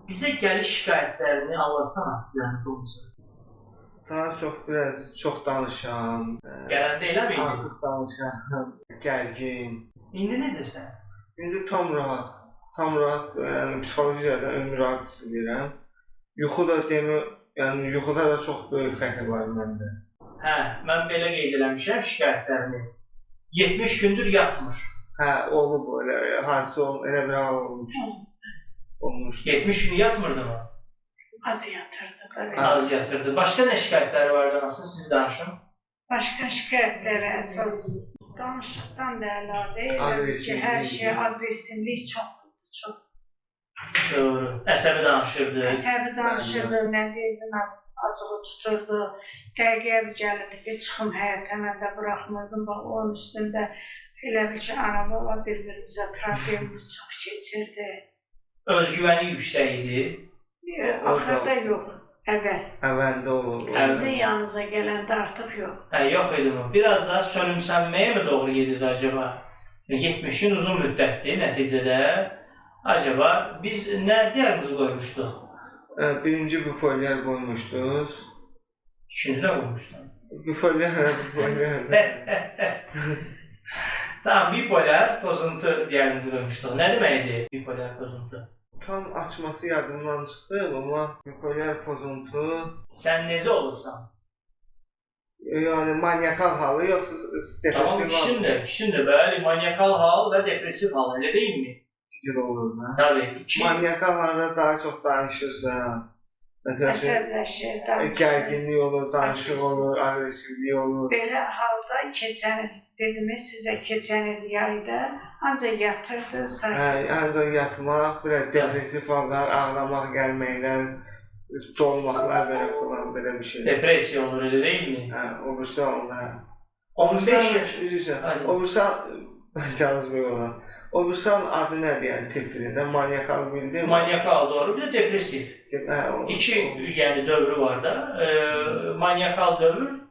Bizə gəliş şikayətlərini anlatsana, zəhmət olmasa. Daha çox danışan, Gələndə elə miydi? artıq danışan, gərgin. İndi necəsən? İndi tam rahat, yəni psixologiyadan ümumi rahat hiss edirəm. Yuxu da yəni yuxuda da çox böyük fərq var məndə. Hə, mən belə qeyd eləmişəm şikayətlərini. 70 gündür yatmır. Hə, olub elə, hadisə olub, elə bir hal olmuş. 70 gün yatmırdı mı? Az yatırdı da. Az yatırdı. Başqa nə şikayətləri vardı, anasını siz danışın. Başqa şikayətləri əsas danışıqdan da əlavə edirəm ki, hər şey aqressivlik çoxdur. Doğru. Əsəbi danışırdı. Əsəbi danışırdı, nə deyirdim, acığı tuturdu. Dəqiqəyə bir gəlirdi ki, çıxım həyətə, mən də buraxmırdım. Bax, onun üstündə elə bir ki, ana-baba bir-birimizə problemimiz çox keçirdi. Özgüvəni yüksək idi. Axırda yox, əvvəl. Əvvəldə olur. Sizin yanınıza gələndə artıq yox. Hə, yox idi mi? Biraz daha sönümsənməyə mi doğru gedirdi acaba? 70 gün uzun müddətdir nəticədə. Acaba biz nə diaqnozu qoymuşduq? Birinci bipolyar qoymuşdunuz. İkinci nə qoymuşduq? Bipolyar. Tamam, bipolyar pozuntu diaqnozu qoymuşduq. Nə deməkdir bipolyar pozuntu? Tam açması yadımdan çıxdı, amma bipolyar pozuntu... Sən necə olursan? Yəni manyakal halı, yoxsa depresiv halı? Tamam, ikisində, bəli, manyakal hal və depresiv hal, elə deyilmi? Fikir olur da. Tabii. Manyakal halda daha çox danışırsan. Əsəbləşir, danışır. Gərginlik olur, danışıq olur, agresivlik olur. Belə halda keçən il, dediniz sizə keçən il yayda ancaq yatırdı, Ancaq yatmaq, depresiv hallar, ağlamaq, gəlməklər, dolmaqlar belə falan, belə bir şey. Depresiya olur, elə deyilmi? O birisi onlar. 15 yaş. O birisi, canınız böyük olan. O birisi adı nədir yəni tip dilində? Manyakal bildim. Manyakal doğru, bir də depresiv. İki yəni dövrü var da. Manyakal dövr.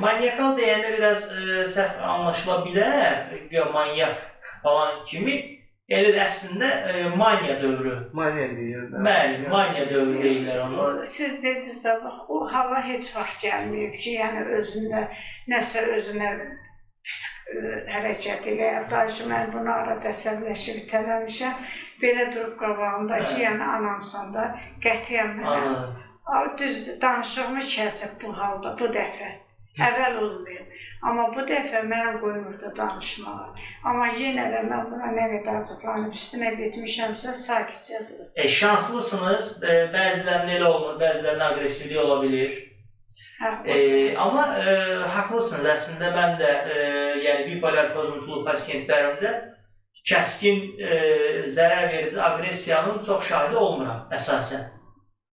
Manyakal deyəndə biraz səhv anlaşıla bilər. Manyak falan kimi. Elə də əslində manya dövrü. Manya deyirlər. Bəli, manya dövrü deyirlər onu. Siz dediniz də, o hala heç vaxt gəlməyib ki, yəni özündə nəsə özünə hərəkət eləyər. Dayıcı, mən bunu arada əsəbləşib itələmişəm. Belə durub qabağımda ki, yəni anamsan da qətiyyən mənə. Düzdür, danışığımı kəsib bu halda, bu dəfə. Əvvəl olmayıb. Amma bu dəfə mənə qoymurdu danışmağa. Amma yenə də mən buna nə qədər acıqlanıb üstünə getmişəmsə, sakitcə durub. Şanslısınız, bəzilərində elə olmur, bəzilərində aqressivlik ola bilir. Amma haqlısınız, əslində mən də yəni bipolyar pozuntulu pasientlərimdə kəskin zərər verici aqressiyanın çox şahidi olmuram əsasən.